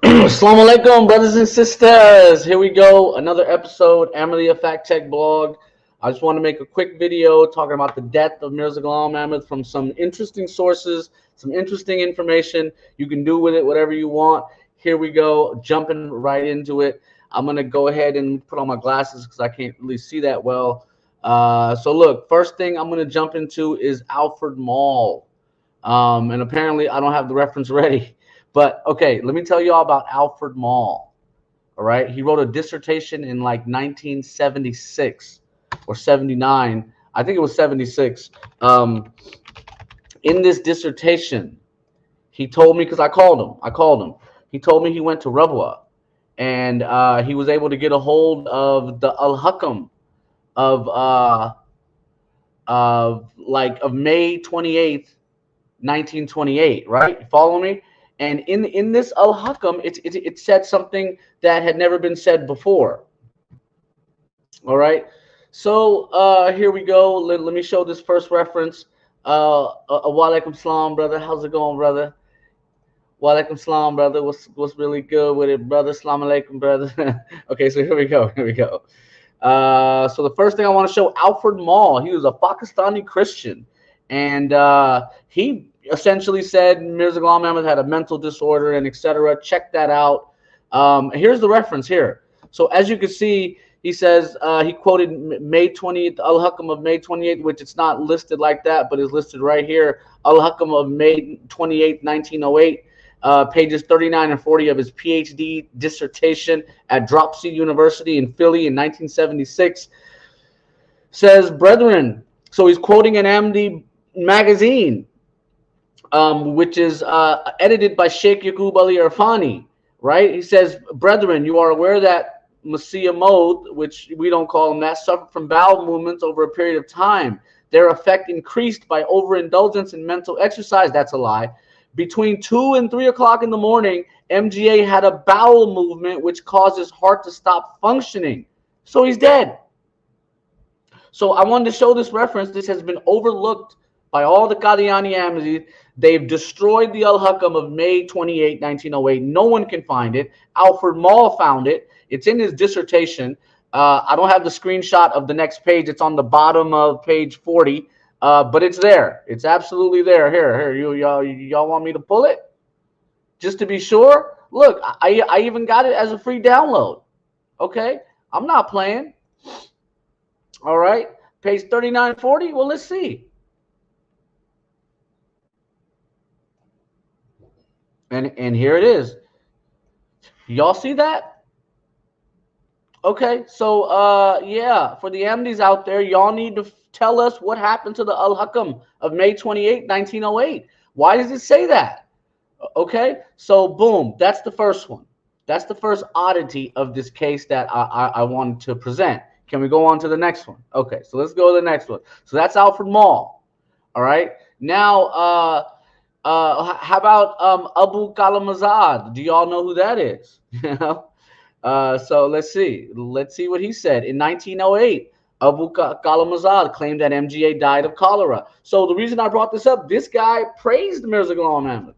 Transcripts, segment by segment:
Assalamu alaikum, brothers and sisters. Here we go. Another episode, Amalia Fact Tech Blog. I just want to make a quick video talking about the death of Mirza Ghulam Ahmad from some interesting sources, some interesting information. You can do with it whatever you want. Here we go, jumping right into it. I'm going to go ahead and put on my glasses because I can't really see that well. So look, first thing I'm going to jump into is Alfred Mall. And apparently I don't have the reference ready. But okay, let me tell you all about Alfred Mall. All right, he wrote a dissertation in like 1976 or 79. I think it was 76. In this dissertation, he told me, because I called him. He told me he went to Rabwa, and he was able to get a hold of the Al-Hakam of May 28th, 1928. Right? You follow me? And in this Al-Hakam, it said something that had never been said before. All right. So here we go. Let me show this first reference. Wa alaikum salam, brother. How's it going, brother? Wa alaikum salam, brother. What's really good with it, brother? Salam alaikum, brother. Okay, so here we go. So the first thing I want to show, Alfred Mall. He was a Pakistani Christian, and he essentially said Mirza Ghulam Ahmad had a mental disorder and etc. Check that out. Here's the reference here. So as you can see, he says he quoted May 20th, Al-Hakam of May 28th, which it's not listed like that, but is listed right here. Al-Hakam of May 28th, 1908, pages 39 and 40 of his PhD dissertation at Dropsy University in Philly in 1976. Says, brethren, so he's quoting an Ahmadi magazine, which is edited by Sheikh Yaqub Ali Irfani, right? He says, brethren, you are aware that Messiah Maud, which we don't call him that, suffered from bowel movements over a period of time. Their effect increased by overindulgence in mental exercise. That's a lie. Between 2 and 3 o'clock in the morning, MGA had a bowel movement which caused his heart to stop functioning. So he's dead. So I wanted to show this reference. This has been overlooked by all the Qadiani Ahmadis. They've destroyed the Al-Hakam of May 28, 1908. No one can find it. Alfred Mall found it. It's in his dissertation. I don't have the screenshot of the next page. It's on the bottom of page 40, but it's there. It's absolutely there. Here, y'all want me to pull it? Just to be sure? Look, I even got it as a free download. Okay? I'm not playing. All right? Page 3940. Well, let's see. And here it is. Y'all see that? Okay, so yeah, for the Ahmadis out there, y'all need to tell us what happened to the Al-Hakam of May 28, 1908. Why does it say that? Okay, so boom, that's the first one. That's the first oddity of this case that I wanted to present. Can we go on to the next one? Okay, so let's go to the next one. So that's Alfred Mall. All right, now how about Abu Kalam Azad? Do y'all know who that is? You know? So let's see what he said. In 1908, Abu Kalam Azad claimed that MGA died of cholera. So the reason I brought this up, this guy praised Mirza Ghulam Ahmad.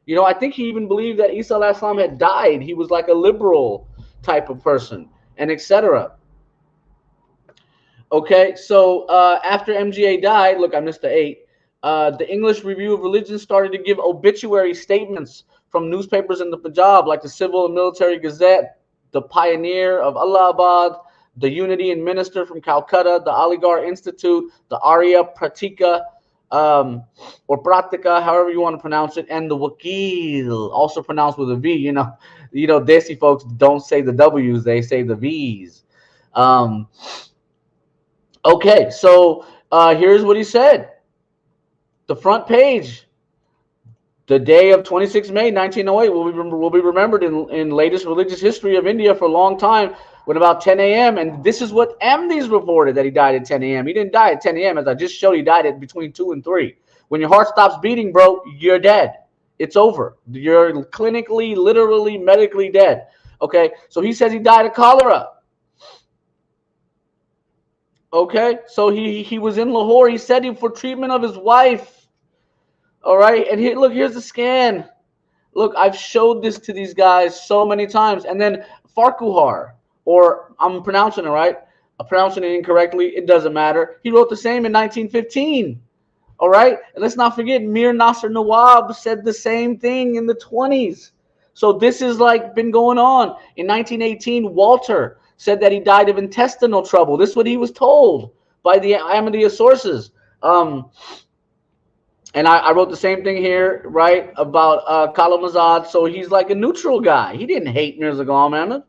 You know, I think he even believed that Isa alayhi salam had died. He was like a liberal type of person, and etc. Okay, so after MGA died, look, I missed the 8. The English Review of Religion started to give obituary statements from newspapers in the Punjab, like the Civil and Military Gazette, the Pioneer of Allahabad, the Unity and Minister from Calcutta, the Aligarh Institute, the Arya Pratika, or Pratika, however you want to pronounce it, and the Wakil, also pronounced with a V. You know, Desi folks don't say the W's; they say the V's. Okay, so here's what he said. The front page. The day of 26 May 1908 will be remembered in latest religious history of India for a long time when about 10 a.m. And this is what Ahmadis reported, that he died at 10 a.m. He didn't die at 10 a.m. As I just showed, he died at between 2 and 3. When your heart stops beating, bro, you're dead. It's over. You're clinically, literally, medically dead. Okay, so he says he died of cholera. Okay, so he was in Lahore. He said he for treatment of his wife. All right, and here, look, here's the scan. Look, I've showed this to these guys so many times. And then Farquhar, or I'm pronouncing it right. I'm pronouncing it incorrectly. It doesn't matter. He wrote the same in 1915. All right. And let's not forget, Mir Nasser Nawab said the same thing in the 20s. So this is like been going on. In 1918, Walter said that he died of intestinal trouble. This is what he was told by the Ahmadiyya sources. And I wrote the same thing here, right, about Kalamazad. So he's like a neutral guy. He didn't hate Mirza Ghulam Ahmad.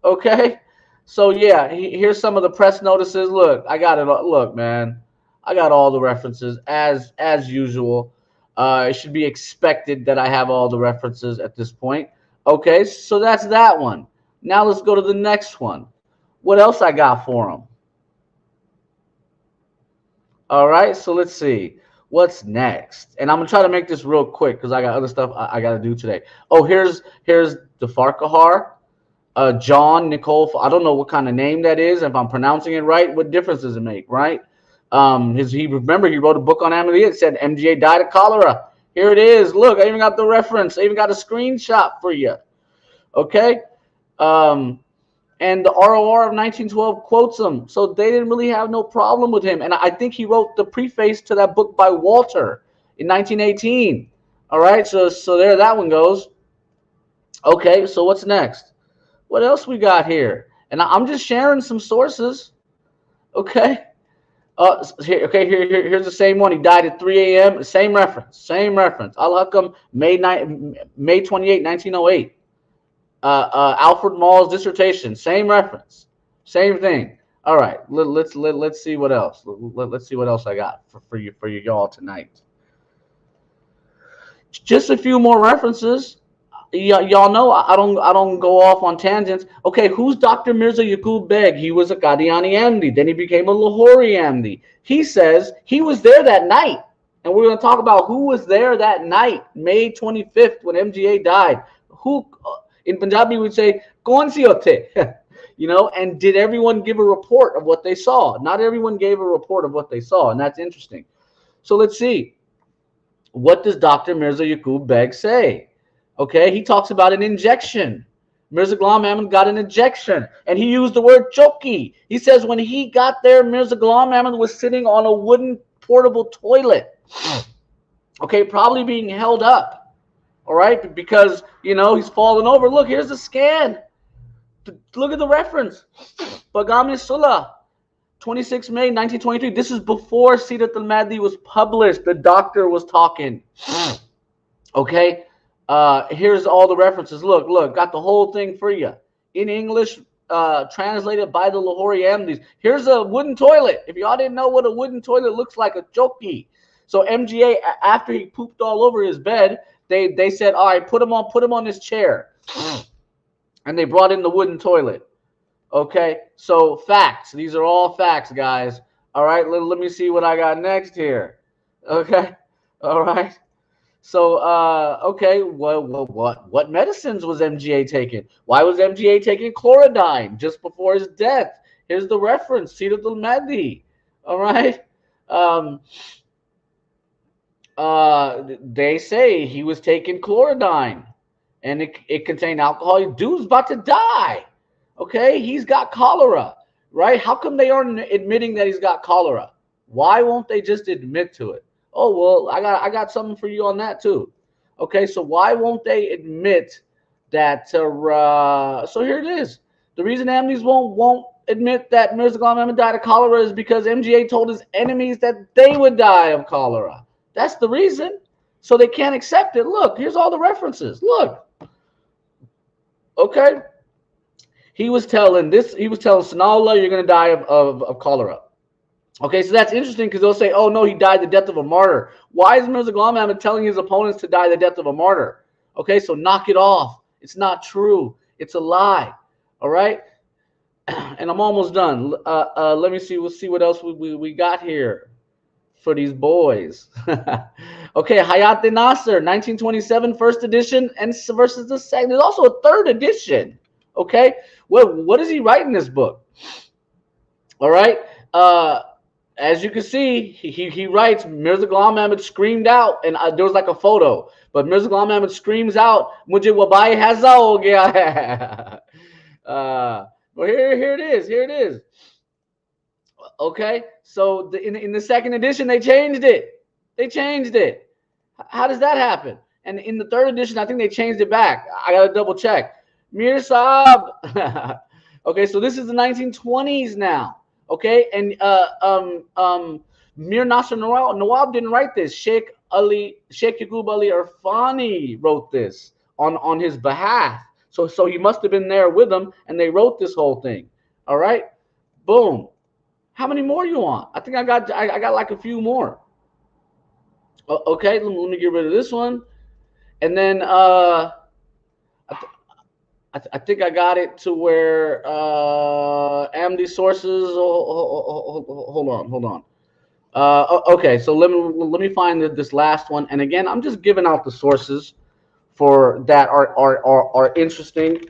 Okay. So, yeah, here's some of the press notices. Look, I got it. Look, man, I got all the references as usual. It should be expected that I have all the references at this point. Okay, so that's that one. Now let's go to the next one. What else I got for him? All right, so let's see. What's next? And I'm going to try to make this real quick because I got other stuff I got to do today. Oh, here's the Farquhar. John Nicole. I don't know what kind of name that is. If I'm pronouncing it right, what difference does it make, right? Remember he wrote a book on Ahmadiyya. It said MGA died of cholera. Here it is. Look, I even got the reference. I even got a screenshot for you. Okay. And the ROR of 1912 quotes him. So they didn't really have no problem with him. And I think he wrote the preface to that book by Walter in 1918. All right. So there that one goes. Okay. So what's next? What else we got here? And I'm just sharing some sources. Okay. Here's the same one. He died at 3 a.m. Same reference. Al-Hakam, May 28, 1908. Alfred Mall's dissertation. Same reference. Same thing. All right. Let's see what else. Let's see what else I got for y'all tonight. Just a few more references. Y'all know I don't go off on tangents. Okay, who's Dr. Mirza Yaqub Beg? He was a Qadiani Ahmadi. Then he became a Lahori Ahmadi. He says he was there that night. And we're going to talk about who was there that night, May 25th, when MGA died. Who, in Punjabi, we'd say, Kaun si hote? You know, and did everyone give a report of what they saw? Not everyone gave a report of what they saw, and that's interesting. So let's see. What does Dr. Mirza Yaqub Beg say? Okay, he talks about an injection. Mirza Ghulam Ahmad got an injection, and he used the word choki. He says when he got there, Mirza Ghulam Ahmad was sitting on a wooden portable toilet. Okay, probably being held up. All right, because, you know, he's falling over. Look, here's the scan. Look at the reference. Bagam Sulah, 26 May 1923. This is before Sirat al-Mahdi was published. The doctor was talking. Okay. Here's all the references. Look, got the whole thing for you in English, translated by the Lahori Ahmadis. Here's a wooden toilet. If y'all didn't know what a wooden toilet looks like, a choki. So MGA, after he pooped all over his bed, they said, all right, put him on this chair, and they brought in the wooden toilet. Okay, so facts. These are all facts, guys. All right, let me see what I got next here. Okay, all right. So, okay, what medicines was MGA taking? Why was MGA taking chlorodyne just before his death? Here's the reference, Sirat al-Mahdi. All right. They say he was taking chlorodyne, and it contained alcohol. Dude's about to die. Okay, he's got cholera, right? How come they aren't admitting that he's got cholera? Why won't they just admit to it? Oh, well, I got something for you on that too. Okay, so why won't they admit that? So here it is. The reason Ahmadis won't admit that Mirza Ghulam Ahmad died of cholera is because MGA told his enemies that they would die of cholera. That's the reason. So they can't accept it. Look, here's all the references. Look. Okay. He was telling Sanallah, you're going to die of cholera. Okay, so that's interesting because they'll say, oh, no, he died the death of a martyr. Why is Mirza Ghulam Ahmad telling his opponents to die the death of a martyr? Okay, so knock it off. It's not true. It's a lie. All right? And I'm almost done. Let me see. We'll see what else we got here for these boys. Okay, Hayat Nasser, 1927, first edition, and versus the second. There's also a third edition. Okay? What does he write in this book? All right? as you can see, he writes, Mirza Ghulam Ahmad screamed out, and there was like a photo, but Mirza Ghulam Ahmad screams out, "Mujhe wabai haza ho gaya hai." Well, here it is. Here it is. Okay, so in the second edition they changed it. They changed it. How does that happen? And in the third edition, I think they changed it back. I gotta double check. Mir Saab. Okay, so this is the 1920s now. Okay, and Mir Nasser Nawab didn't write this. Sheikh Yaqub Ali Irfani wrote this on his behalf. So he must have been there with them, and they wrote this whole thing. All right, boom. How many more you want? I think I got like a few more. Okay, let me get rid of this one, and then I think I got it to where Amity sources. Hold on. Okay, so let me find this last one, and again, I'm just giving out the sources for that are interesting,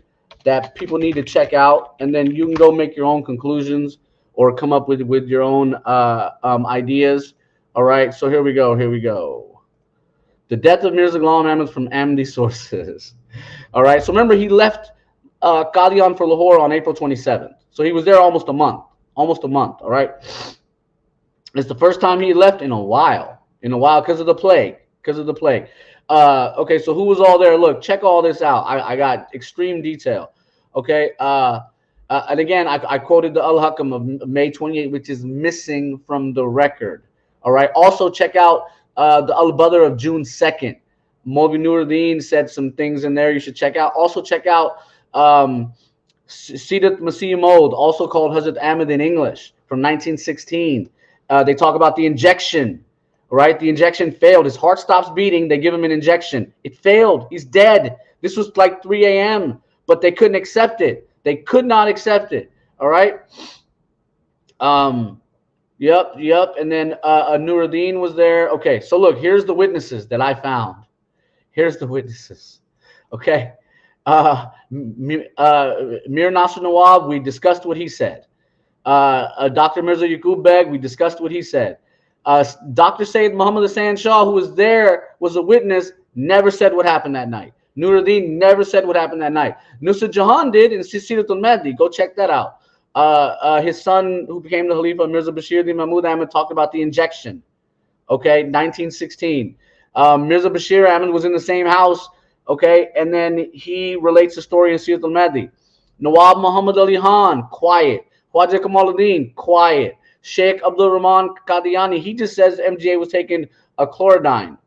that people need to check out, and then you can go make your own conclusions or come up with your own ideas. All right, so here we go. The death of Mirza Ghulam Ahmad from Amity sources. All right, so remember he left Qadian for Lahore on April 27th. So he was there almost a month. All right. It's the first time he left in a while because of the plague. Okay, so who was all there? Look, check all this out. I got extreme detail. Okay. And again, I quoted the Al-Hakam of May 28, which is missing from the record. All right. Also, check out the Al-Badr of June 2nd. Maulvi Nuruddin said some things in there you should check out. Also, check out Sidat Masih Maud, also called Hazrat Ahmad in English, from 1916. They talk about the injection. Right. The injection failed. His heart stops beating. They give him an injection. It failed. He's dead. This was like 3 a.m., but they couldn't accept it. They could not accept it. All right. Yep. And then Nuruddin was there. Okay. So look, here's the witnesses that I found. Here's the witnesses. Okay. Mir Nasser Nawab, we discussed what he said. Dr. Mirza Yaqub Beg, we discussed what he said. Dr. Sayyid Muhammad Hassan Shah, who was there, was a witness, never said what happened that night. Nuruddin never said what happened that night. Nusrat Jahan did in Siratul Mahdi. Go check that out. His son, who became the Khalifa, Mirza Bashir Din Mahmud Ahmad, talked about the injection. Okay, 1916. Mirza Bashir Ahmad was in the same house. Okay, and then he relates the story in Siratul Mahdi. Nawab Muhammad Ali Khan, quiet. Khwaja Kamaluddin, quiet. Sheikh Abdul Rahman Qadiani, he just says MGA was taking a chlorodyne.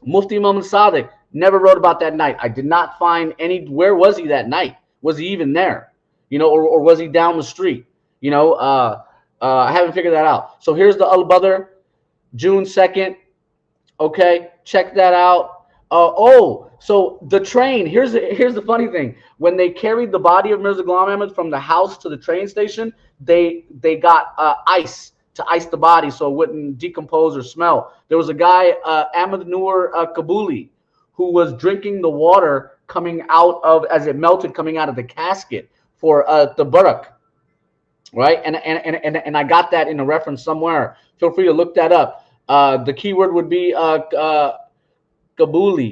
Mufti Muhammad Sadiq never wrote about that night. I did not find any. Where was he that night? Was he even there? Or was he down the street? I haven't figured that out. So here's the Al-Badr, June 2nd. Okay, check that out. So the train. Here's the funny thing. When they carried the body of Mirza Ghulam Ahmad from the house to the train station, they got ice to ice the body so it wouldn't decompose or smell. There was a guy, Ahmad Noor Kabuli, who was drinking the water coming out of, as it melted, coming out of the casket for the Barak, right? And I got that in a reference somewhere. Feel free to look that up. The keyword would be Kabuli,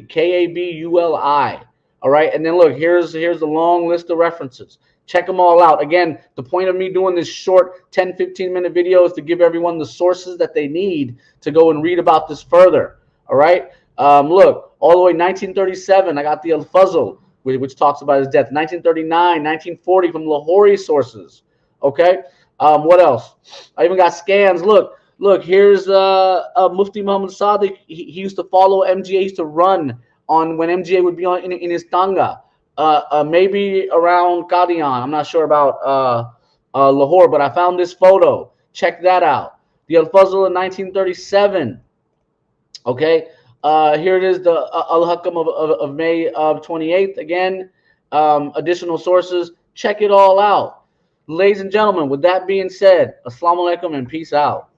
Kabuli. All right, and then look, here's the long list of references. Check them all out. Again, the point of me doing this short 10-15-minute video is to give everyone the sources that they need to go and read about this further. All right, look, all the way 1937, I got the Al-Fazl, which talks about his death. 1939, 1940 from Lahori sources. Okay, what else? I even got scans. Look, here's Mufti Muhammad Sadiq. He used to follow MGA. He used to run on when MGA would be in his tanga. Maybe around Qadian. I'm not sure about Lahore, but I found this photo. Check that out. The Al-Fazl in 1937. Okay, here it is, the Al-Hakam of May 28th. Again, additional sources. Check it all out. Ladies and gentlemen, with that being said, Assalamu alaikum and peace out.